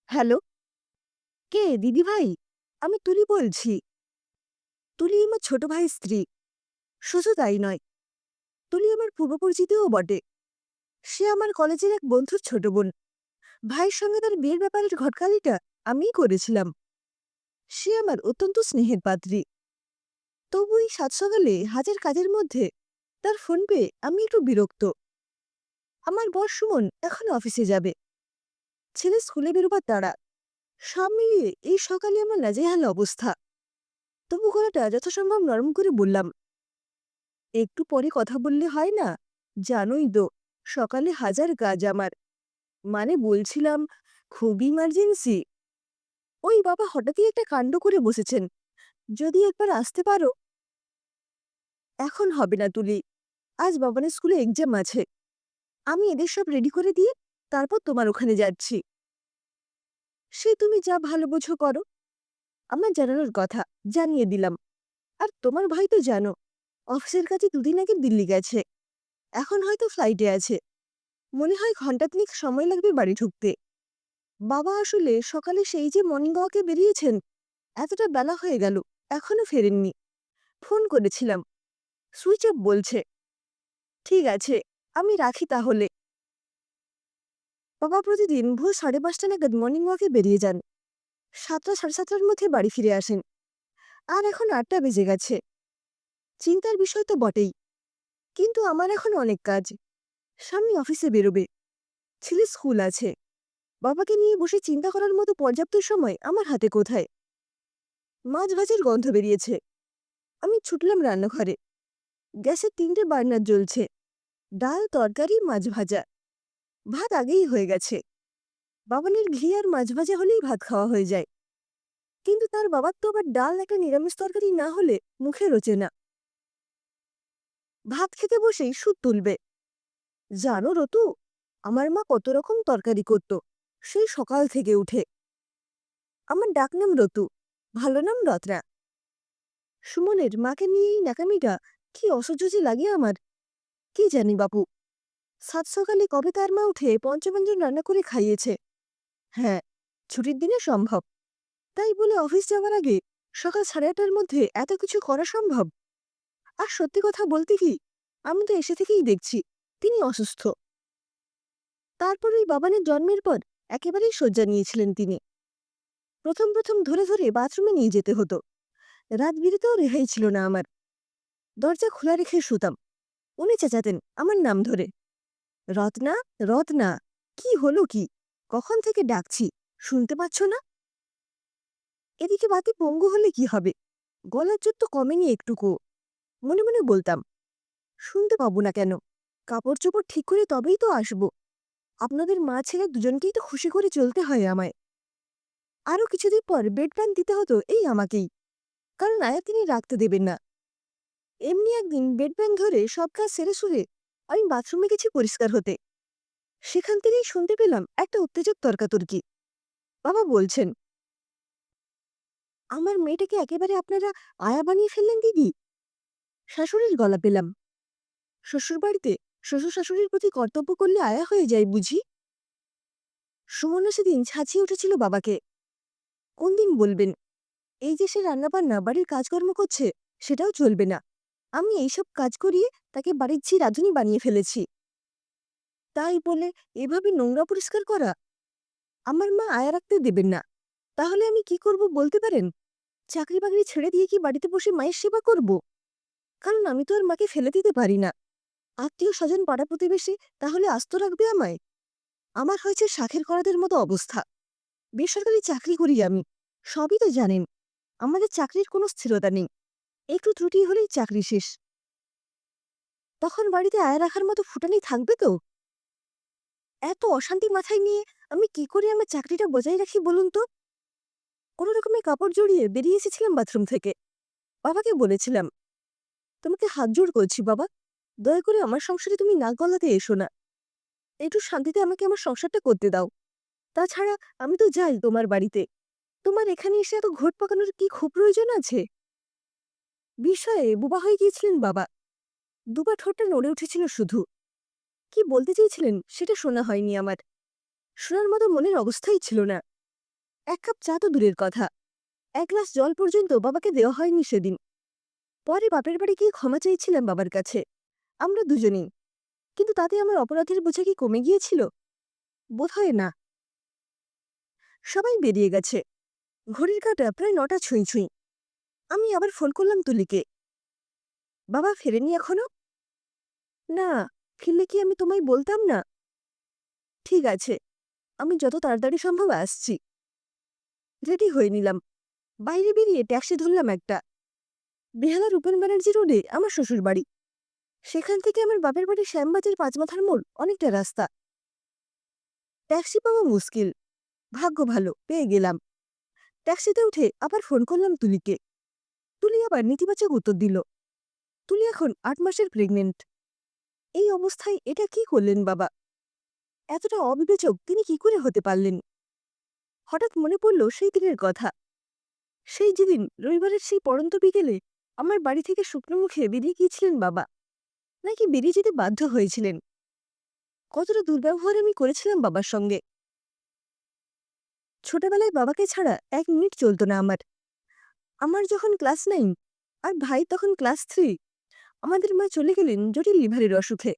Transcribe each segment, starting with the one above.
Hello, কে দিদিভাই? আমি তুলি বলছি। তুলি আমার ছোট ভাইয়ের স্ত্রী। শুধু তাই নয়, তুলি আমার পূর্বপরিচিতও বটে। সে আমার কলেজের এক বন্ধুর ছোট বোন। ভাইয়ের সঙ্গে তার বিয়ের ব্যাপারের ঘটকালিটা আমিই করেছিলাম। সে আমার অত্যন্ত স্নেহের পাত্রী। তবু এই সাত সকালে হাজার কাজের মধ্যে তার ফোন পেয়ে আমি একটু বিরক্ত। আমার বর সুমন এখন অফিসে যাবে, ছেলে স্কুলে বেরোবার তাড়া। সব মিলিয়ে এই সকালে আমার নাজেহাল অবস্থা। তবু গলাটা যথাসম্ভব নরম করে বললাম, একটু পরে কথা বললে হয় না? জানোই তো, সকালে হাজার কাজ আমার। মানে বলছিলাম, খুবই ইমার্জেন্সি। ওই বাবা হঠাৎই একটা কাণ্ড করে বসেছেন। যদি একবার আসতে পারো। এখন হবে না তুলি, আজ বাবানের স্কুলে এক্সাম আছে। আমি এদের সব রেডি করে দিয়ে তারপর তোমার ওখানে যাচ্ছি। সে তুমি যা ভালো বোঝো করো। আমার জানানোর কথা জানিয়ে দিলাম। আর তোমার ভাই তো জানো, অফিসের কাছে দুদিন আগে দিল্লি গেছে। এখন হয়তো ফ্লাইটে আছে। মনে হয় ঘণ্টাখানেক সময় লাগবে বাড়ি ঢুকতে। বাবা আসলে সকালে সেই যে মর্নিং ওয়াকে বেরিয়েছেন, এতটা বেলা হয়ে গেল, এখনো ফেরেননি। ফোন করেছিলাম, সুইচ অফ বলছে। ঠিক আছে, আমি রাখি তাহলে। বাবা প্রতিদিন ভোর 5:30 নাগাদ মর্নিং ওয়াকে বেরিয়ে যান। 7টা 7:30টার মধ্যে বাড়ি ফিরে আসেন। আর এখন 8টা বেজে গেছে। চিন্তার বিষয় তো বটেই, কিন্তু আমার এখন অনেক কাজ। স্বামী অফিসে বেরোবে, ছেলে স্কুল আছে। বাবাকে নিয়ে বসে চিন্তা করার মতো পর্যাপ্ত সময় আমার হাতে কোথায়? মাছ ভাজার গন্ধ বেরিয়েছে। আমি ছুটলাম রান্নাঘরে। গ্যাসের 3টে বার্নার জ্বলছে। ডাল, তরকারি, মাছ ভাজা। ভাত আগেই হয়ে গেছে। বাবানের ঘি আর মাছ ভাজা হলেই ভাত খাওয়া হয়ে যায়। কিন্তু তার বাবার তো আবার ডাল একটা নিরামিষ তরকারি না হলে মুখে রোচে না। ভাত খেতে বসেই সুদ তুলবে। জানো রতু, আমার মা কত রকম তরকারি করত সেই সকাল থেকে উঠে। আমার ডাকনাম রতু, ভালো নাম রত্না। সুমনের মাকে নিয়ে এই ন্যাকামিটা কি অসহ্য যে লাগে আমার, কি জানি বাপু। সাত সকালে কবে তার মা উঠে পঞ্চব্যঞ্জন রান্না করে খাইয়েছে। হ্যাঁ, ছুটির দিনে সম্ভব। তাই বলে অফিস যাওয়ার আগে সকাল 8:30টার মধ্যে এত কিছু করা সম্ভব? আর সত্যি কথা বলতে কি, আমি তো এসে থেকেই দেখছি তিনি অসুস্থ। তারপর ওই বাবানের জন্মের পর একেবারেই শয্যা নিয়েছিলেন তিনি। প্রথম প্রথম ধরে ধরে বাথরুমে নিয়ে যেতে হতো। রাত বিরেতেও রেহাই ছিল না আমার। দরজা খোলা রেখে শুতাম। উনি চেঁচাতেন আমার নাম ধরে, রত্না, রত্না। কি হলো কি? কখন থেকে ডাকছি, শুনতে পাচ্ছ না? এদিকে বাতি পঙ্গু হলে কি হবে? গলার জোর তো কমেনি একটুকু। মনে মনে বলতাম, শুনতে পাবো না কেন? কাপড় চোপড় ঠিক করে তবেই তো আসবো। আপনাদের মা ছেলে দুজনকেই তো খুশি করে চলতে হয় আমায়। আরও কিছুদিন পর বেড প্যান দিতে হতো এই আমাকেই, কারণ আয়া তিনি রাখতে দেবেন না। এমনি একদিন বেড প্যান ধরে সব কাজ সেরে সুরে আমি বাথরুমে গেছি পরিষ্কার হতে। সেখান থেকেই শুনতে পেলাম একটা উত্তেজক তর্কাতর্কি। বাবা বলছেন, আমার মেয়েটাকে একেবারে আপনারা আয়া বানিয়ে ফেললেন দিদি। শাশুড়ির গলা পেলাম, শ্বশুরবাড়িতে শ্বশুর শাশুড়ির প্রতি কর্তব্য করলে আয়া হয়ে যায় বুঝি? সুমনা সেদিন ছাঁচিয়ে উঠেছিল বাবাকে। কোন দিন বলবেন এই যে সে রান্নাবান্না বাড়ির কাজকর্ম করছে সেটাও চলবে না, আমি এইসব কাজ করিয়ে তাকে বাড়ির ঝি রাঁধুনি বানিয়ে ফেলেছি। তাই বলে এভাবে নোংরা পরিষ্কার করা? আমার মা আয়া রাখতে দেবেন না। তাহলে আমি কি করব বলতে পারেন? চাকরি বাকরি ছেড়ে দিয়ে কি বাড়িতে বসে মায়ের সেবা করব? কারণ আমি তো আর মাকে ফেলে দিতে পারি না। আত্মীয় স্বজন পাড়া প্রতিবেশী তাহলে আস্ত রাখবে আমায়? আমার হয়েছে শাখের করাদের মতো অবস্থা। বেসরকারি চাকরি করি আমি, সবই তো জানেন। আমাদের চাকরির কোনো স্থিরতা নেই। একটু ত্রুটি হলেই চাকরি শেষ। তখন বাড়িতে আয়া রাখার মতো ফুটানি থাকবে তো? এত অশান্তি মাথায় নিয়ে আমি কি করে আমার চাকরিটা বজায় রাখি বলুন তো? কোনো রকমে কাপড় জড়িয়ে বেরিয়ে এসেছিলাম বাথরুম থেকে। বাবাকে বলেছিলাম, তোমাকে হাত জোড় করছি বাবা, দয়া করে আমার সংসারে তুমি নাক গলাতে এসো না। একটু শান্তিতে আমাকে আমার সংসারটা করতে দাও। তাছাড়া আমি তো যাই তোমার বাড়িতে। তোমার এখানে এসে এত ঘোট পাকানোর কি খুব প্রয়োজন আছে? বিষয়ে বোবা হয়ে গিয়েছিলেন বাবা। দুপা ঠোঁটটা নড়ে উঠেছিল শুধু। কি বলতে চেয়েছিলেন সেটা শোনা হয়নি আমার। শোনার মতো মনের অবস্থাই ছিল না। এক কাপ চা তো দূরের কথা, এক গ্লাস জল পর্যন্ত বাবাকে দেওয়া হয়নি সেদিন। পরে বাপের বাড়ি গিয়ে ক্ষমা চাইছিলাম বাবার কাছে, আমরা দুজনেই। কিন্তু তাতে আমার অপরাধের বোঝা কি কমে গিয়েছিল? বোধহয় না। সবাই বেরিয়ে গেছে, ঘড়ির কাঁটা প্রায় ৯টা ছুঁই ছুঁই। আমি আবার ফোন করলাম তুলিকে। বাবা ফেরেনি এখনো? না, ফিরলে কি আমি তোমায় বলতাম না? ঠিক আছে, আমি যত তাড়াতাড়ি সম্ভব আসছি। রেডি হয়ে নিলাম, বাইরে বেরিয়ে ট্যাক্সি ধরলাম একটা। বেহালার রূপেন ব্যানার্জি রোডে আমার শ্বশুর বাড়ি। সেখান থেকে আমার বাপের বাড়ি শ্যামবাজার পাঁচমাথার মোড় অনেকটা রাস্তা। ট্যাক্সি পাওয়া মুশকিল, ভাগ্য ভালো পেয়ে গেলাম। ট্যাক্সিতে উঠে আবার ফোন করলাম তুলিকে। তুলি আবার নেতিবাচক উত্তর দিল। তুলি এখন ৮ মাসের প্রেগনেন্ট। এই অবস্থায় এটা কি করলেন বাবা? এতটা অবিবেচক তিনি কি করে হতে পারলেন? হঠাৎ মনে পড়ল সেই দিনের কথা। সেই যেদিন রবিবারের সেই পড়ন্ত বিকেলে আমার বাড়ি থেকে শুকনো মুখে বেরিয়ে গিয়েছিলেন বাবা, নাকি বেরিয়ে যেতে বাধ্য হয়েছিলেন? কতটা দুর্ব্যবহার আমি করেছিলাম বাবার সঙ্গে। ছোটবেলায় বাবাকে ছাড়া ১ মিনিট চলত না আমার। আমার যখন ক্লাস 9 আর ভাই তখন ক্লাস 3, আমাদের মা চলে গেলেন জটিল লিভারের অসুখে।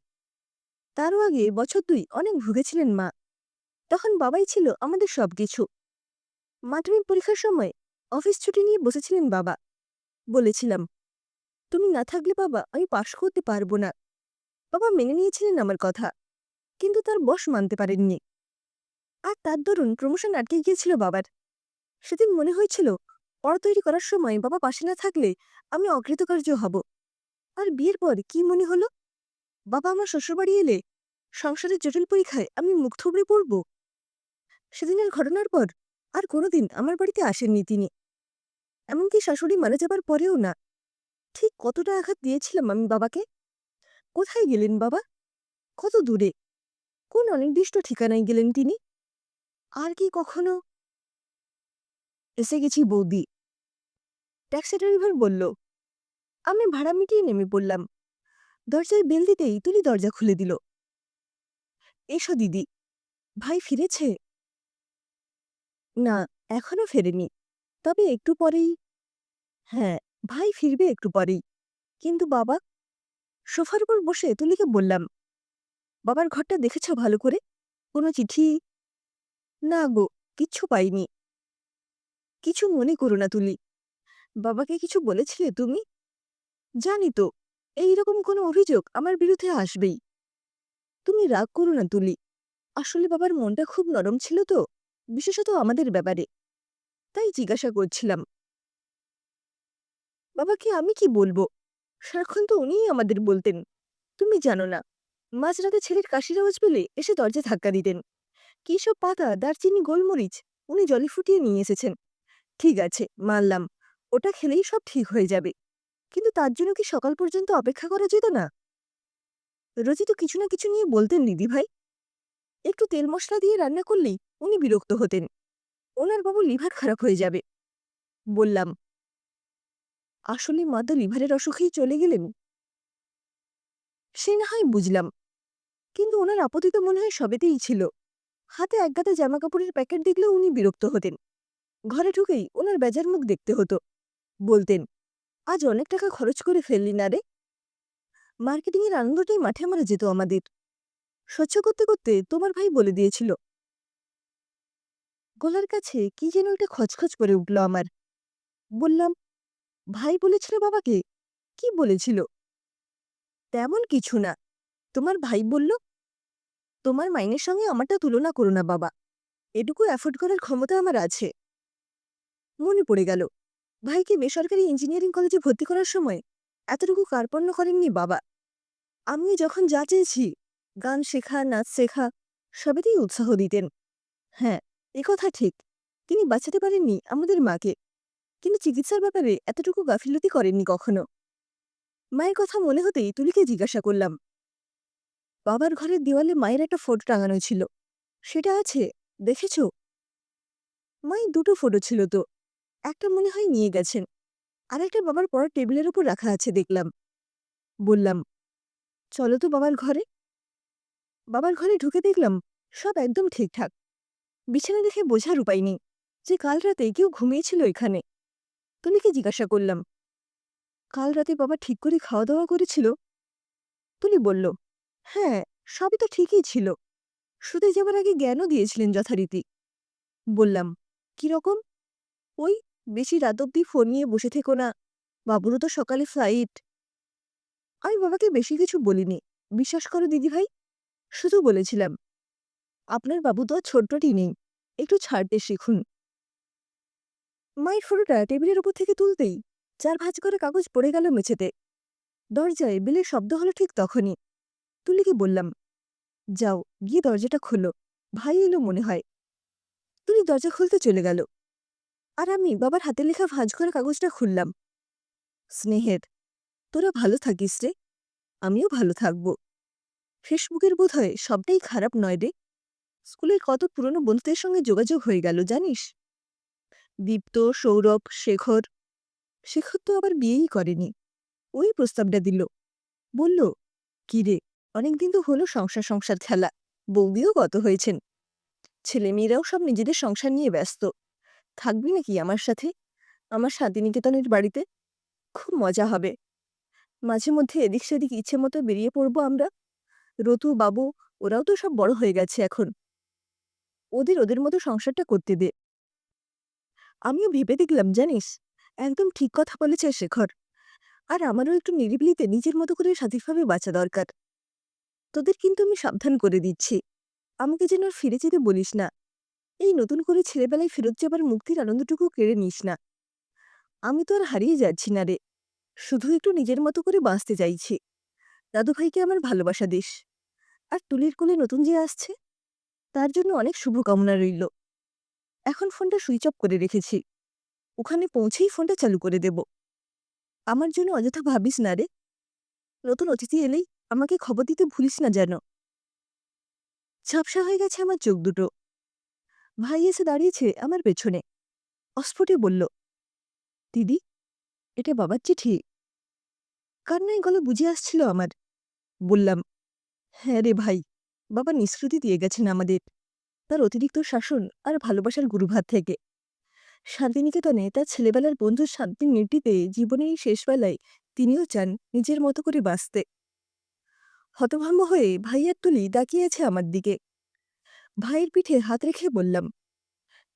তারও আগে বছর 2 অনেক ভুগেছিলেন মা। তখন বাবাই ছিল আমাদের সবকিছু। মাধ্যমিক পরীক্ষার সময় অফিস ছুটি নিয়ে বসেছিলেন বাবা। বলেছিলাম, তুমি না থাকলে বাবা আমি পাশ করতে পারবো না। বাবা মেনে নিয়েছিলেন আমার কথা, কিন্তু তার বশ মানতে পারেননি। আর তার দরুন প্রমোশন আটকে গিয়েছিল বাবার। সেদিন মনে হয়েছিল পড়া তৈরি করার সময় বাবা পাশে না থাকলে আমি অকৃতকার্য হব। আর বিয়ের পর কি মনে হলো, বাবা আমার শ্বশুরবাড়ি এলে সংসারের জটিল পরীক্ষায় আমি মুখ থুবড়ে পড়ব। সেদিনের ঘটনার পর আর কোনোদিন আমার বাড়িতে আসেননি তিনি, এমনকি শাশুড়ি মারা যাবার পরেও না। ঠিক কতটা আঘাত দিয়েছিলাম আমি বাবাকে। কোথায় গেলেন বাবা? কত দূরে, কোন অনির্দিষ্ট ঠিকানায় গেলেন তিনি? আর কি কখনো? এসে গেছি বৌদি, ট্যাক্সি ড্রাইভার বলল। আমি ভাড়া মিটিয়ে নেমে পড়লাম। দরজায় বেল দিতেই তুলি দরজা খুলে দিল। এসো দিদি, ভাই ফিরেছে? না, এখনো ফেরেনি, তবে একটু পরেই। হ্যাঁ, ভাই ফিরবে একটু পরেই। কিন্তু বাবা? সোফার উপর বসে তুলিকে বললাম, বাবার ঘরটা দেখেছ ভালো করে? কোনো চিঠি? না গো, কিচ্ছু পাইনি। কিছু মনে করো না তুলি, বাবাকে কিছু বলেছিলে তুমি? জানি তো, এইরকম কোনো অভিযোগ আমার বিরুদ্ধে আসবেই। তুমি রাগ করো না তুলি, আসলে বাবার মনটা খুব নরম ছিল তো, বিশেষত আমাদের ব্যাপারে, তাই জিজ্ঞাসা করছিলাম। বাবাকে আমি কি বলবো? সারাক্ষণ তো উনিই আমাদের বলতেন। তুমি জানো না, মাঝরাতে ছেলের কাশির আওয়াজ পেলে এসে দরজা ধাক্কা দিতেন। কি সব পাতা, দারচিনি, গোলমরিচ উনি জলে ফুটিয়ে নিয়ে এসেছেন। ঠিক আছে, মানলাম, ওটা খেলেই সব ঠিক হয়ে যাবে। কিন্তু তার জন্য কি সকাল পর্যন্ত অপেক্ষা করা যেত না? রোজই তো কিছু না কিছু নিয়ে বলতেন দিদিভাই। একটু তেল মশলা দিয়ে রান্না করলেই উনি বিরক্ত হতেন। ওনার বাবু লিভার খারাপ হয়ে যাবে। বললাম, আসলে মা তো লিভারের অসুখেই চলে গেলেন। সে না হয় বুঝলাম, কিন্তু ওনার আপত্তি তো মনে হয় সবেতেই ছিল। হাতে একগাদা জামাকাপড়ের প্যাকেট দেখলেও উনি বিরক্ত হতেন। ঘরে ঢুকেই ওনার বেজার মুখ দেখতে হতো। বলতেন, আজ অনেক টাকা খরচ করে ফেললি না রে। মার্কেটিংয়ের আনন্দটাই মাঠে মারা যেত আমাদের। সহ্য করতে করতে তোমার ভাই বলে দিয়েছিল। গলার কাছে কি যেন একটা খচখচ করে উঠল আমার। বললাম, ভাই বলেছিল বাবাকে? কি বলেছিল? তেমন কিছু না, তোমার ভাই বলল, তোমার মাইনের সঙ্গে আমারটা তুলনা করো না বাবা, এটুকু অ্যাফোর্ড করার ক্ষমতা আমার আছে। মনে পড়ে গেল, ভাইকে বেসরকারি ইঞ্জিনিয়ারিং কলেজে ভর্তি করার সময় এতটুকু কার্পণ্য করেননি বাবা। আমি যখন যা চেয়েছি, গান শেখা, নাচ শেখা, সবেতেই উৎসাহ দিতেন। হ্যাঁ, একথা ঠিক, তিনি বাঁচাতে পারেননি আমাদের মাকে, কিন্তু চিকিৎসার ব্যাপারে এতটুকু গাফিলতি করেননি কখনো। মায়ের কথা মনে হতেই তুলিকে জিজ্ঞাসা করলাম, বাবার ঘরের দেওয়ালে মায়ের একটা ফটো টাঙানো ছিল, সেটা আছে? দেখেছ? মায়ের দুটো ফটো ছিল তো, একটা মনে হয় নিয়ে গেছেন, আর একটা বাবার পড়ার টেবিলের উপর রাখা আছে দেখলাম। বললাম, চলো তো বাবার ঘরে। বাবার ঘরে ঢুকে দেখলাম সব একদম ঠিকঠাক। বিছানা দেখে বোঝার উপায় নেই, যে কাল রাতে কেউ ঘুমিয়েছিল এখানে। তুলিকে জিজ্ঞাসা করলাম, কাল রাতে বাবা ঠিক করে খাওয়া দাওয়া করেছিল? তুলি বলল, হ্যাঁ, সবই তো ঠিকই ছিল। শুতে যাবার আগে জ্ঞানও দিয়েছিলেন যথারীতি। বললাম, কিরকম? ওই, বেশি রাত অব্দি ফোন নিয়ে বসে থেকো না, বাবুরও তো সকালে ফ্লাইট। আমি বাবাকে বেশি কিছু বলিনি, বিশ্বাস করো দিদিভাই। শুধু বলেছিলাম, আপনার বাবু তো আর ছোট্টটি নেই, একটু ছাড়তে শিখুন। মায়ের ফটোটা টেবিলের উপর থেকে তুলতেই চার ভাঁজ করে কাগজ পড়ে গেল মেঝেতে। দরজায় বেলের শব্দ হলো ঠিক তখনই। তুলিকে বললাম, যাও গিয়ে দরজাটা খোলো, ভাই এলো মনে হয়। তুলি দরজা খুলতে চলে গেল, আর আমি বাবার হাতে লেখা ভাঁজ করা কাগজটা খুললাম। স্নেহের, তোরা ভালো থাকিস রে, আমিও ভালো থাকব। ফেসবুকের বোধহয় সবটাই খারাপ নয় রে। স্কুলের কত পুরনো বন্ধুদের সঙ্গে যোগাযোগ হয়ে গেল জানিস। দীপ্ত, সৌরভ, শেখর। শেখর তো আবার বিয়েই করেনি, ওই প্রস্তাবটা দিল। বলল, কি রে, অনেকদিন তো হলো সংসার সংসার খেলা, বৌদিও গত হয়েছেন, ছেলেমেয়েরাও সব নিজেদের সংসার নিয়ে ব্যস্ত, থাকবি নাকি আমার সাথে আমার শান্তিনিকেতনের বাড়িতে? খুব মজা হবে। মাঝে মধ্যে এদিক সেদিক ইচ্ছে মতো বেরিয়ে পড়বো আমরা। রতু, বাবু, ওরাও তো সব বড় হয়ে গেছে এখন, ওদের ওদের মতো সংসারটা করতে দে। আমিও ভেবে দেখলাম জানিস, একদম ঠিক কথা বলেছে শেখর। আর আমারও একটু নিরিবিলিতে নিজের মতো করে স্বাধীনভাবে বাঁচা দরকার। তোদের কিন্তু আমি সাবধান করে দিচ্ছি, আমাকে যেন আর ফিরে যেতে বলিস না। এই নতুন করে ছেলেবেলায় ফেরত যাবার মুক্তির আনন্দটুকু কেড়ে নিস না। আমি তো আর হারিয়ে যাচ্ছি না রে, শুধু একটু নিজের মতো করে বাঁচতে চাইছি। দাদুভাইকে আমার ভালোবাসা দিস। আর তুলির কোলে নতুন যে আসছে, তার জন্য অনেক শুভকামনা রইল। এখন ফোনটা সুইচ অফ করে রেখেছি, ওখানে পৌঁছেই ফোনটা চালু করে দেব। আমার জন্য অযথা ভাবিস না রে, নতুন অতিথি এলেই আমাকে খবর দিতে ভুলিস না যেন। ঝাপসা হয়ে গেছে আমার চোখ দুটো। ভাই এসে দাঁড়িয়েছে আমার পেছনে, অস্ফুটে বলল, দিদি, এটা বাবার চিঠি। কান্নায় গলা বুঝে আসছিল আমার। বললাম, হ্যাঁ রে ভাই, বাবা নিষ্কৃতি দিয়ে গেছেন আমাদের, তার অতিরিক্ত শাসন আর ভালোবাসার গুরুভার থেকে। শান্তিনিকেতনে তার ছেলেবেলার বন্ধুর শান্তির নির্টিতে জীবনের এই শেষবেলায় তিনিও চান নিজের মতো করে বাঁচতে। হতভম্ব হয়ে ভাই আর তুলি তাকিয়ে আছে আমার দিকে। ভাইয়ের পিঠে হাত রেখে বললাম,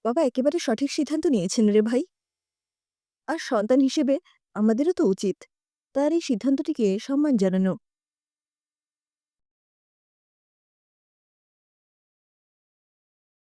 বাবা একেবারে সঠিক সিদ্ধান্ত নিয়েছেন রে ভাই। আর সন্তান হিসেবে আমাদেরও তো উচিত তার এই সিদ্ধান্তটিকে সম্মান জানানো।